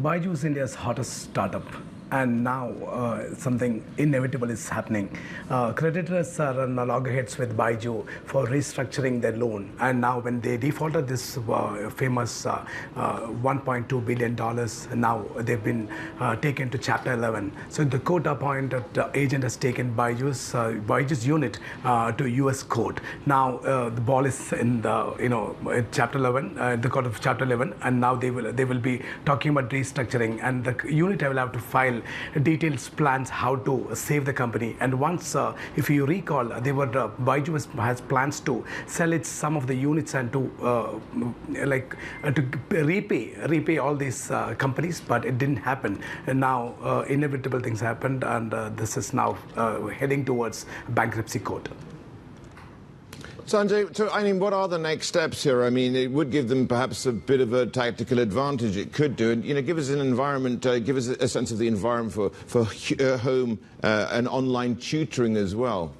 Byju is India's hottest startup, and now something inevitable is happening. Creditors are on loggerheads with Byju for restructuring their loan, and now when they defaulted this famous $1.2 billion, now they've been taken to Chapter 11. So the court-appointed agent has taken Byju's unit to U.S. court. Now the ball is in the Chapter 11, the court of Chapter 11, and now they will be talking about restructuring, and the unit will have to file detailed plans how to save the company. And once, if you recall, Byju has plans to sell some of the units and to repay all these companies, but it didn't happen. And now inevitable things happened, and this is now heading towards bankruptcy court. Sanjay, so, I mean, what are the next steps here? I mean, it would give them perhaps a bit of a tactical advantage. It could do. And, give us an environment, give us a sense of the environment for home and online tutoring as well.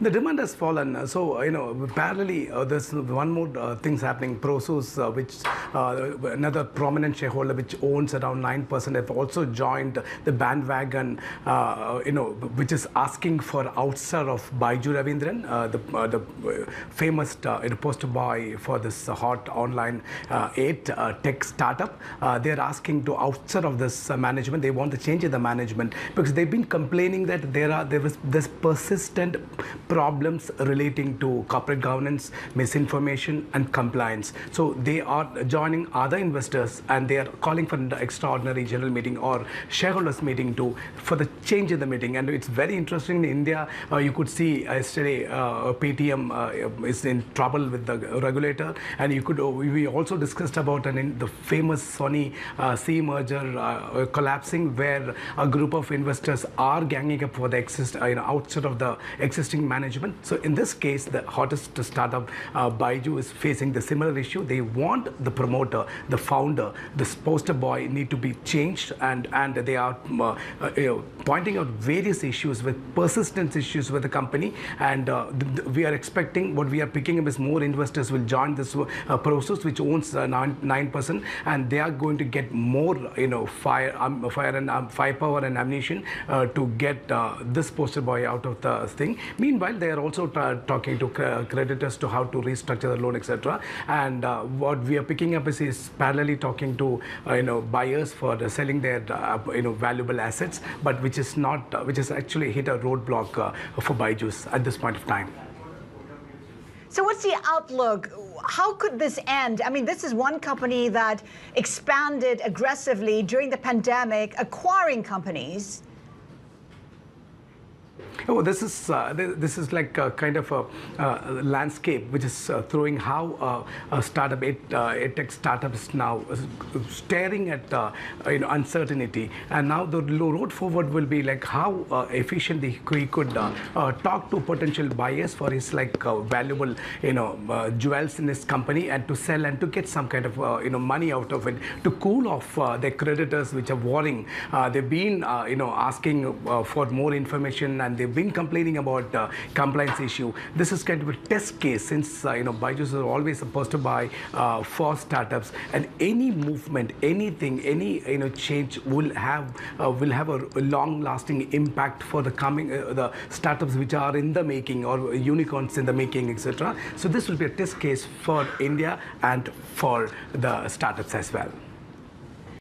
The demand has fallen. So, parallelly, there's one more things happening. Prosus, which another prominent shareholder, which owns around 9%, have also joined the bandwagon, which is asking for outside of Byju Ravindran, the famous poster boy for this hot online tech startup. They're asking to outside of this management. They want to change the management because they've been complaining that there's persistent problems relating to corporate governance, misinformation, and compliance. So they are joining other investors, and they are calling for an extraordinary general meeting or shareholders meeting for the change in the meeting. And it's very interesting. In India, you could see yesterday Paytm is in trouble with the regulator, and we also discussed about the famous Sony C merger collapsing, where a group of investors are ganging up for the outside of the existing management. So in this case, the hottest startup, Byju, is facing the similar issue. They want the promoter, the founder, this poster boy need to be changed, and they are pointing out various issues, with persistent issues with the company. And we are expecting, what we are picking up is more investors will join this Prosus, which owns 9%, and they are going to get more firepower and ammunition to get this poster boy out of the thing. Meanwhile, they are also talking to creditors to how to restructure the loan, etc. And what we are picking up is parallelly talking to buyers for selling their valuable assets, but which has actually hit a roadblock for Byju's at this point of time. So what's the outlook? How could this end? I mean, this is one company that expanded aggressively during the pandemic, acquiring companies. Oh, this is like a kind of a landscape which is throwing how a startup, tech startup is now staring at uncertainty. And now the road forward will be like how efficiently he could talk to potential buyers for his valuable jewels in his company, and to sell and to get some kind of money out of it, to cool off their creditors, which are worrying. They've been asking for more information, and they've been complaining about compliance issue. This is kind of a test case, since Byju is always supposed to buy for startups, and any movement, anything, any change will have a long-lasting impact for the startups which are in the making, or unicorns in the making, etc. So this will be a test case for India and for the startups as well.